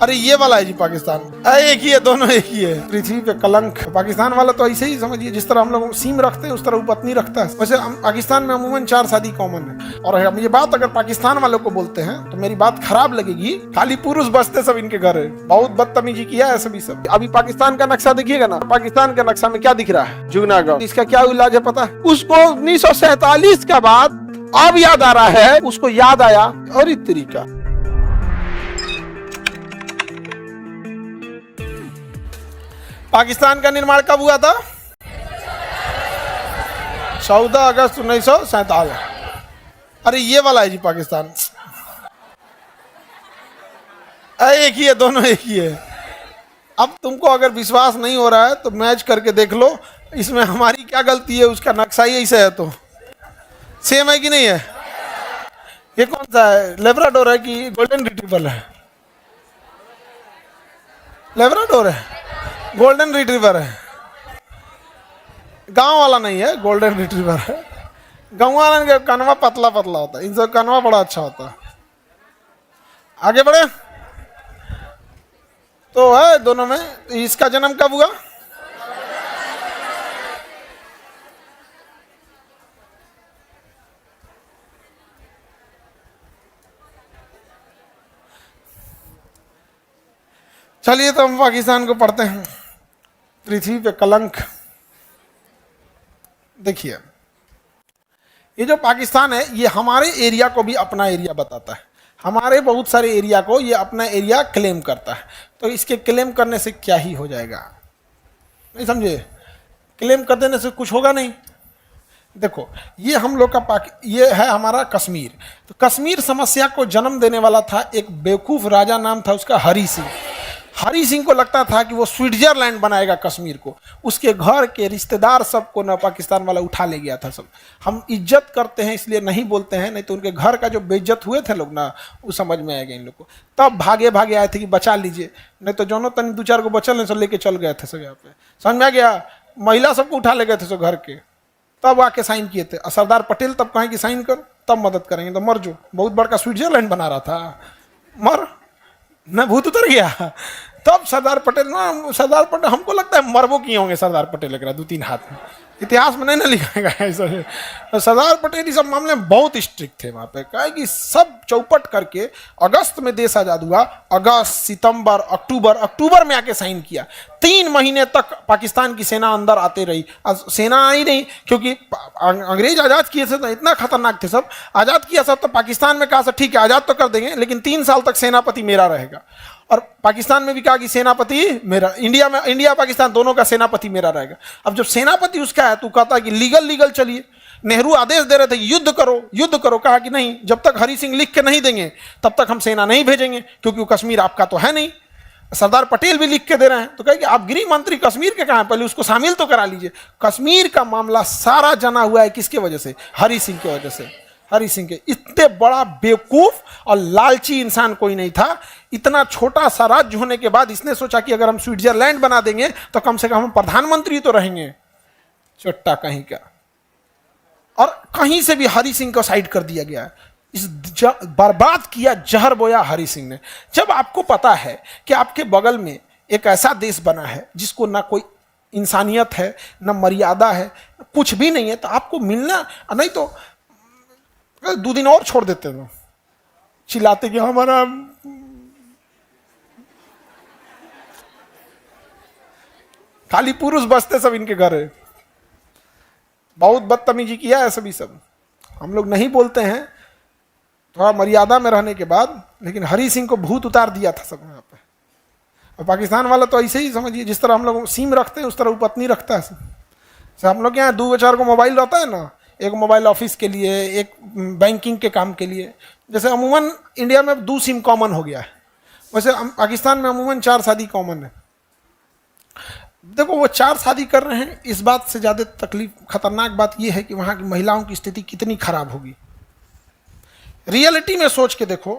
अरे ये वाला है जी पाकिस्तान, एक ही है, दोनों एक ही है। पृथ्वी पे कलंक। पाकिस्तान वाला तो ऐसे ही समझिए, जिस तरह हम लोग सीम रखते हैं उस तरह वो पत्नी रखता है। वैसे पाकिस्तान में अमूमन 4 शादी कॉमन है। और हम ये बात अगर पाकिस्तान वालों को बोलते हैं तो मेरी बात खराब लगेगी, खाली पुरुष बसते सब इनके घर है। बहुत बदतमीजी किया है सभी सब। अभी पाकिस्तान का नक्शा देखिएगा ना, पाकिस्तान का नक्शा में क्या दिख रहा है? जुगनागढ़। इसका क्या इलाज है पता? उसको 1947 का बाद अब याद आ रहा है, उसको याद आया और इस तरीका। पाकिस्तान का निर्माण कब हुआ था? 14 अगस्त 1947। अरे ये वाला है जी पाकिस्तान, एक ही है, दोनों एक ही है। अब तुमको अगर विश्वास नहीं हो रहा है तो मैच करके देख लो, इसमें हमारी क्या गलती है, उसका नक्शा ही ऐसा है तो सेम है कि नहीं है? ये कौन सा है, लेब्राडोर है कि गोल्डन रिट्रीवर है? लेब्राडोर है, गोल्डन रिट्रीवर है। गांव वाला नहीं है, गोल्डन रिट्रीवर है। गांव वाला का कनवा पतला पतला होता है, इनसे कनवा बड़ा अच्छा होता है। आगे बढ़े तो है दोनों में। इसका जन्म कब हुआ? चलिए तो हम पाकिस्तान को पढ़ते हैं। पृथ्वी पे कलंक। देखिए ये जो पाकिस्तान है ये हमारे एरिया को भी अपना एरिया बताता है। हमारे बहुत सारे एरिया को ये अपना एरिया क्लेम करता है। तो इसके क्लेम करने से क्या ही हो जाएगा? नहीं समझे? क्लेम कर देने से कुछ होगा नहीं। देखो ये हम लोग का ये है हमारा कश्मीर। तो कश्मीर समस्या को जन्म देने वाला था एक बेवकूफ़ राजा, नाम था उसका हरी सिंह। हरी सिंह को लगता था कि वो स्विट्जरलैंड बनाएगा कश्मीर को। उसके घर के रिश्तेदार सबको ना पाकिस्तान वाला उठा ले गया था सब। हम इज्जत करते हैं इसलिए नहीं बोलते हैं, नहीं तो उनके घर का जो बेइज्जत हुए थे लोग ना, वो समझ में आएगा इन लोग को। तब भागे भागे आए थे कि बचा लीजिए, नहीं तो जोनो तन 2-4 को बचल नहीं, सब लेके चल गए थे सब। यहाँ पे समझ में आ गया? महिला सबको उठा ले गए थे सब घर के, तब आके साइन किए थे। सरदार पटेल तब कहें कि साइन कर, तब मदद करेंगे। तो मर जो, बहुत बड़का स्विट्जरलैंड बना रहा था, मर न, भूत उतर गया। तब सरदार पटेल ना, सरदार पटेल हमको लगता है मरबो किए होंगे सरदार पटेल लग रहा है 2-3 हाथ में। इतिहास में नहीं ना लिखाएगा ऐसा। तो सरदार पटेल इस सब मामले में बहुत स्ट्रिक्ट थे वहाँ पे। कहे कि सब चौपट करके अगस्त में देश आज़ाद हुआ। अगस्त, सितंबर, अक्टूबर में आके साइन किया। 3 महीने तक पाकिस्तान की सेना अंदर आते रही। सेना आई नहीं क्योंकि अंग्रेज आज़ाद किए थे तो इतना खतरनाक थे सब। आज़ाद किया सब तो पाकिस्तान में कहा सब ठीक है आज़ाद तो कर देंगे, लेकिन 3 साल तक सेनापति मेरा रहेगा। और पाकिस्तान में भी कहा कि सेनापति मेरा, इंडिया पाकिस्तान दोनों का सेनापति मेरा रहेगा। अब जब सेनापति उसका है तो कहता है कि लीगल चलिए। नेहरू आदेश दे रहे थे युद्ध करो। कहा कि नहीं, जब तक हरी सिंह लिख के नहीं देंगे तब तक हम सेना नहीं भेजेंगे, क्योंकि वो कश्मीर आपका तो है नहीं। सरदार पटेल भी लिख के दे रहे हैं। तो कहे कि आप गृह मंत्री कश्मीर के कहाँ हैं, पहले उसको शामिल तो करा लीजिए। कश्मीर का मामला सारा जना हुआ है किसके वजह से? हरी सिंह की वजह से। हरी सिंह के इतने बड़ा बेवकूफ और लालची इंसान कोई नहीं था। इतना छोटा सा राज्य होने के बाद इसने सोचा कि अगर हम स्विट्जरलैंड बना देंगे तो कम से कम हम प्रधानमंत्री तो रहेंगे। चट्टा कहीं का। और कहीं से भी हरी सिंह को साइड कर दिया गया। इस बर्बाद किया, जहर बोया हरी सिंह ने। जब आपको पता है कि आपके बगल में एक ऐसा देश बना है जिसको ना कोई इंसानियत है, ना मर्यादा है, कुछ भी नहीं है, तो आपको मिलना नहीं तो 2 दिन और छोड़ देते थे, चिल्लाते कि हमारा खाली पुरुष बसते सब इनके घर है। बहुत बदतमीजी किया है सभी सब। हम लोग नहीं बोलते हैं थोड़ा मर्यादा में रहने के बाद, लेकिन हरी सिंह को भूत उतार दिया था सब यहाँ पे। और पाकिस्तान वाला तो ऐसे ही समझिए, जिस तरह हम लोग सीम रखते हैं उस तरह वो पत्नी रखता है सब। हम लोग यहाँ 2-4 को मोबाइल रहता है ना, एक मोबाइल ऑफिस के लिए, एक बैंकिंग के काम के लिए। जैसे अमूमन इंडिया में 2 सिम कॉमन हो गया है, वैसे पाकिस्तान में अमूमन 4 शादी कॉमन है। देखो वो 4 शादी कर रहे हैं, इस बात से ज़्यादा तकलीफ खतरनाक बात यह है कि वहाँ की महिलाओं की स्थिति कितनी खराब होगी। रियलिटी में सोच के देखो,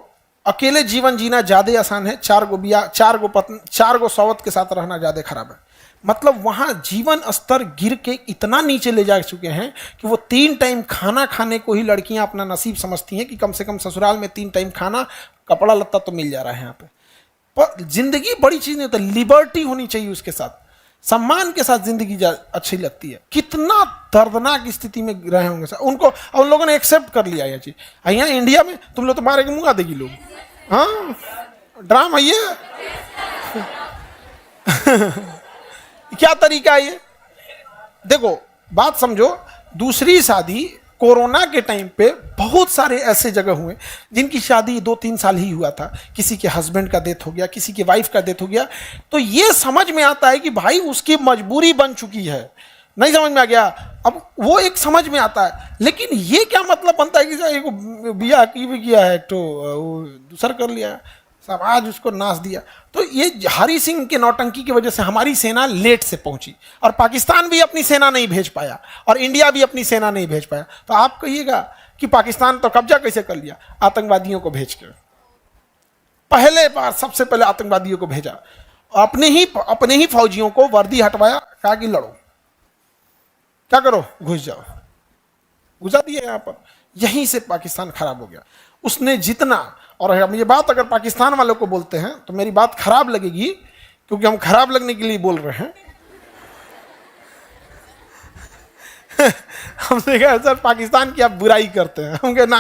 अकेले जीवन जीना ज़्यादा आसान है, 4 गो बिया, 4 गो पत्नी, 4 गो सौवत के साथ रहना ज़्यादा खराब है। मतलब वहाँ जीवन स्तर गिर के इतना नीचे ले जा चुके हैं कि वो 3 टाइम खाना खाने को ही लड़कियां अपना नसीब समझती हैं कि कम से कम ससुराल में 3 टाइम खाना, कपड़ा लत्ता तो मिल जा रहा है यहाँ पे। पर जिंदगी बड़ी चीज नहीं होता, लिबर्टी होनी चाहिए उसके साथ, सम्मान के साथ जिंदगी अच्छी लगती है। कितना दर्दनाक स्थिति में रहे होंगे सर, उनको उन लोगों ने एक्सेप्ट कर लिया ये चीज। यहाँ इंडिया में तुम लोग तो मारे के मुंगा देगी लोग, हाँ ड्रामा ये क्या तरीका है ये? देखो बात समझो, दूसरी शादी कोरोना के टाइम पे बहुत सारे ऐसे जगह हुए जिनकी शादी 2-3 साल ही हुआ था, किसी के हस्बैंड का डेथ हो गया, किसी के वाइफ का डेथ हो गया, तो ये समझ में आता है कि भाई उसकी मजबूरी बन चुकी है, नहीं समझ में आ गया, अब वो एक समझ में आता है। लेकिन ये क्या मतलब बनता है कि एक बिया की भी किया है तो दूसरा कर लिया, सब आज उसको नाच दिया। तो ये हरी सिंह के नौटंकी की वजह से हमारी सेना लेट से पहुंची, और पाकिस्तान भी अपनी सेना नहीं भेज पाया, और इंडिया भी अपनी सेना नहीं भेज पाया। तो आप कहिएगा कि पाकिस्तान तो कब्जा कैसे कर लिया? आतंकवादियों को भेज कर, पहले बार सबसे पहले आतंकवादियों को भेजा, अपने ही फौजियों को वर्दी हटवाया, कहा कि लड़ो, क्या करो, घुस जाओ, घुसा दिया यहाँ पर। यहीं से पाकिस्तान खराब हो गया। उसने जितना, और हम ये बात अगर पाकिस्तान वालों को बोलते हैं तो मेरी बात खराब लगेगी, क्योंकि हम खराब लगने के लिए बोल रहे हैं। हमने कहा सर पाकिस्तान की आप बुराई करते हैं, हम कहे ना,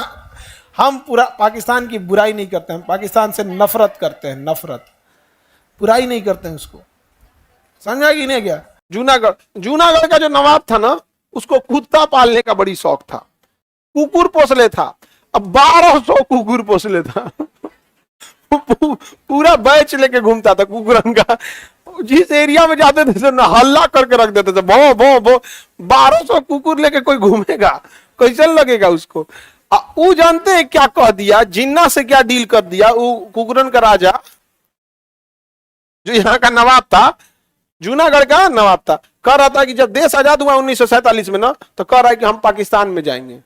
हम पूरा पाकिस्तान की बुराई नहीं करते हैं, पाकिस्तान से नफरत करते हैं, नफरत, बुराई नहीं करते हैं उसको, समझा कि नहीं? क्या जूनागढ़ का जो नवाब था ना, उसको कुत्ता पालने का बड़ी शौक था, कुकुर पोस ले था, अब 1200 कुकुर पोस ले था। पूरा बैच लेके घूमता था कुकुरन का, जिस एरिया में जाते थे सर हल्ला करके रख देते थे, भो भो भो। 1200 कुकुर लेके कोई घूमेगा, कैसे लगेगा उसको? वो जानते हैं क्या कह दिया, जिन्ना से क्या डील कर दिया। वो कुकुरन का राजा जो यहाँ का नवाब था, जूनागढ़ का नवाब था, कह रहा था कि जब देश आजाद हुआ 1947 में ना, तो कह रहा है कि हम पाकिस्तान में जाएंगे।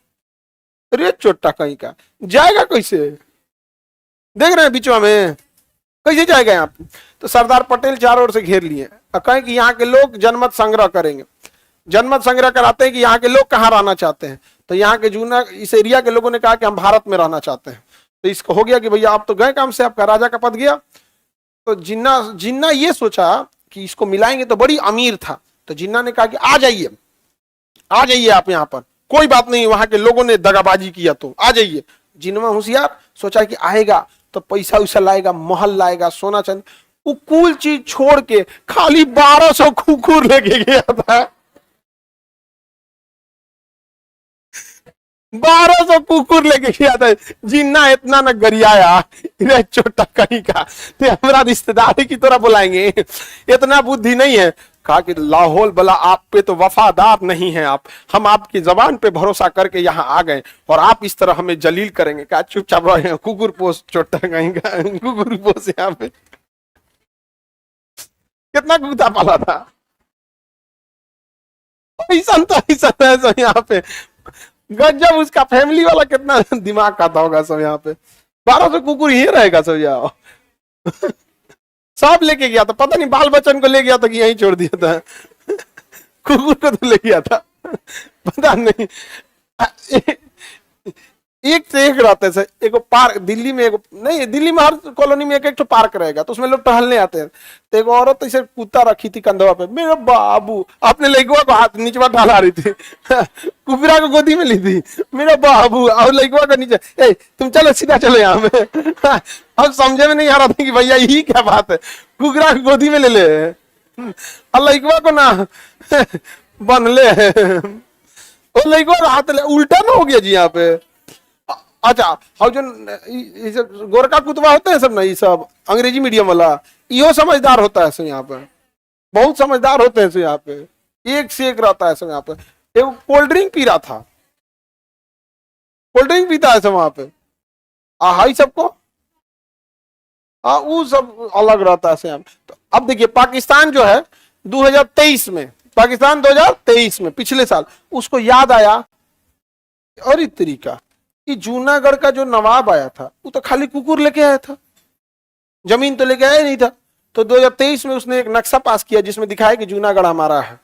अरे चोटा कहीं का, जाएगा कैसे? देख रहे हैं बीचवा में कैसे जाएगा यहाँ पे? तो सरदार पटेल चारों ओर से घेर लिए और कहें कि यहाँ के लोग जनमत संग्रह करेंगे। जनमत संग्रह कराते हैं कि यहाँ के लोग कहाँ रहना चाहते हैं। तो यहाँ के इस एरिया के लोगों ने कहा कि हम भारत में रहना चाहते हैं। तो इसको हो गया कि भैया आप तो गए काम से, आपका राजा का पद गया। तो जिन्ना ये सोचा कि इसको मिलाएंगे तो बड़ी अमीर था। तो जिन्ना ने कहा कि आ जाइए आप यहाँ पर, कोई बात नहीं, वहां के लोगों ने दगाबाजी किया तो आ जाइए। जिन्ना होशियार, सोचा कि आएगा तो पैसा वैसा लाएगा, महल लाएगा, सोना चांदी। वो कुल चीज छोड़ के खाली 1200 कुकुर लेके गया था। 1200 कुकुर लेके गया था। जिन्ना इतना न गरियाया, छोटा कहीं का, तो हमारा रिश्तेदारी की तरह बुलाएंगे, इतना बुद्धि नहीं है। कहा कि लाहौल बला आप पे तो वफादार नहीं है आप, हम आपकी जबान पे भरोसा करके यहाँ आ गए और आप इस तरह हमें जलील करेंगे। कहा चुपचाप रहो, कुकुर पोस छोटा कहीं का, कुकुर पोस यहाँ पे। कितना कुत्ता पाला था, ऐसा यहाँ पे गजब। उसका फैमिली वाला कितना दिमाग खाता होगा सब यहाँ पे। 1200 कुकुर ही रहेगा सब यहाँ। सब लेके गया था, पता नहीं बाल बच्चन को ले गया था कि यहीं छोड़ दिया था। कुकुर को तो ले गया था, पता नहीं। एक से एक रहते हैं। एक पार्क दिल्ली में, दिल्ली में हर कॉलोनी में एक पार्क रहेगा, तो उसमें लोग टहलने आते हैं। तो एक औरत ऐसे कुत्ता रखी थी कंधवा पे, मेरा बाबू अपने लड़कुआ को हाथ नीचे ढाला रही थी, कुबरा को गोदी में ली थी, मेरा बाबू, और लड़कुआ को नीचे, ए तुम चलो सीधा चलो यहाँ में। अब समझे में नहीं आ रहा था कि भैया यही क्या बात है, कुबरा को गोदी में ले ले और लड़कुआ को ना बन ले, और लड़कुआ का हाथ ले, उल्टा ना हो गया जी यहाँ पे। अच्छा, और जो गोरखा कुतवा होते हैं सब ना, ये सब अंग्रेजी मीडियम वाला, यो समझदार होता है सब यहाँ पे, बहुत समझदार होते हैं सब यहाँ पे, एक से एक रहता है सब यहाँ पे। एक कोल्ड ड्रिंक पी रहा था, कोल्ड ड्रिंक पीता है सब वहां पे, हाई सबको, वो सब अलग रहता है सब। तो अब देखिए पाकिस्तान जो है 2023 में, पाकिस्तान 2023 में पिछले साल उसको याद आया और इस तरीका कि जूनागढ़ का जो नवाब आया था वो तो खाली कुकुर लेके आया था, जमीन तो लेके आया नहीं था। तो 2023 में उसने एक नक्शा पास किया जिसमें दिखाया कि जूनागढ़ हमारा है।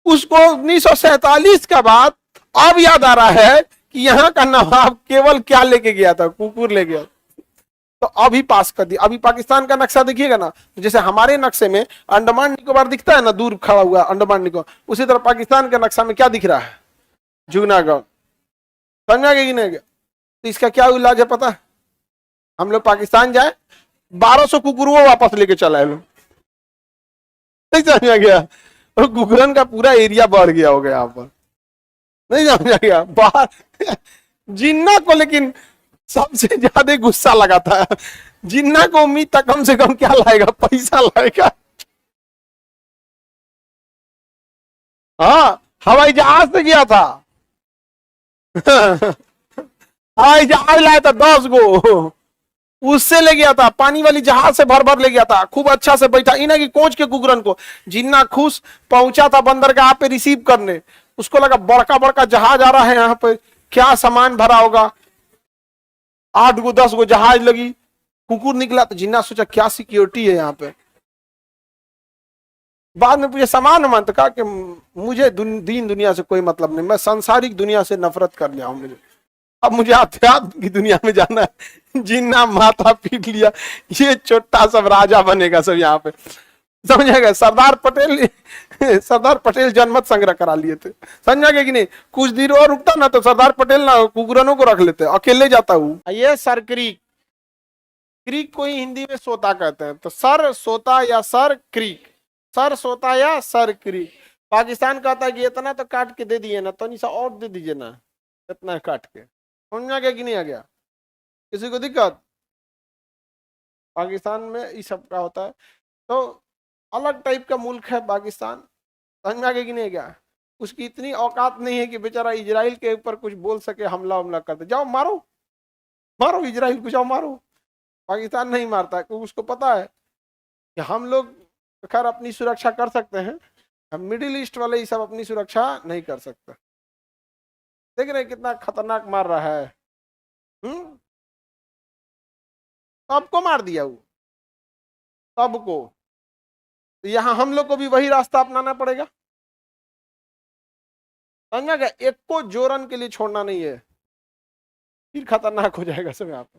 उसको 1947 का बाद अब याद आ रहा है कि यहाँ का नवाब केवल क्या लेके गया था, कुकुर ले गया। तो अभी पास कर दिया। अभी पाकिस्तान का नक्शा देखिएगा ना, तो जैसे हमारे नक्शे में अंडमान निकोबार दिखता है ना, दूर खड़ा हुआ अंडमान निकोबार, उसी तरह पाकिस्तान के नक्शा में क्या दिख रहा है, जूनागढ़। समझा गया कि नहीं गया? तो इसका क्या इलाज है पता है? हम लोग पाकिस्तान जाए, 1200 कुकुरुओं वापस लेके चला है लोग, नहीं समझा गया? और कुकुरन का पूरा एरिया बढ़ गया हो गया यहाँ पर, नहीं समझा गया? बाहर जिन्ना को लेकिन सबसे ज्यादा गुस्सा लगाता है। जिन्ना को उम्मीद था कम से कम क्या लाएगा, पैसा लाएगा। हाँ, हवाई जहाज से गया था। हवाई जहाज लाया था 10 गो, उससे ले गया था, पानी वाली जहाज से भर भर ले गया था, खूब अच्छा से बैठा इना की कोच के कुकुरन को। जिन्ना खुश पहुंचा था बंदरगाह पे रिसीव करने, उसको लगा बड़का बड़का जहाज आ रहा है यहाँ पे, क्या सामान भरा होगा। 8 गो 10 गो जहाज लगी, कुकुर निकला तो जिन्ना सोचा क्या सिक्योरिटी है यहाँ पे। बाद में पूछे सामान मान, तो कहा कि मुझे दीन दुनिया से कोई मतलब नहीं, मैं सांसारिक दुनिया से नफरत कर लिया हूं, मुझे अब मुझे अध्यात्म की दुनिया में जाना है। जिन्ना माथा पीट लिया, ये छोटा सब राजा बनेगा सब यहाँ पे, समझेगा? सरदार पटेल जनमत संग्रह करा लिए थे, समझा गया कि नहीं? कुछ दिन और रुकता ना तो सरदार पटेल ना कुकुरनों को रख लेते, अकेले जाता हूँ। ये सर क्रीक, क्रीक को ही हिंदी में सोता कहते हैं, तो सर सोता या सर क्रीक, सर सोता या सर क्रीक। पाकिस्तान कहता है कि इतना तो काट के दे दिए ना, तो नहीं सा और दे दीजिए ना, इतना काट के। समझा गया कि नहीं आ गया? किसी को दिक्कत? पाकिस्तान में इस सब का होता है, तो अलग टाइप का मुल्क है पाकिस्तान, समझ में आ गया कि नहीं गया? उसकी इतनी औकात नहीं है कि बेचारा इजराइल के ऊपर कुछ बोल सके, हमला हमला कर दे, जाओ मारो मारो इजराइल को, जाओ मारो। पाकिस्तान नहीं मारता, क्योंकि उसको पता है कि हम लोग खैर अपनी सुरक्षा कर सकते हैं, हम मिडिल ईस्ट वाले ये सब अपनी सुरक्षा नहीं कर सकते। देख रहे कितना खतरनाक मार रहा है। सबको मार दिया वो, सबको। तो यहाँ हम लोग को भी वही रास्ता अपनाना पड़ेगा, समझा गया? एक को जोरन के लिए छोड़ना नहीं है, फिर खतरनाक हो जाएगा सब यहाँ पे।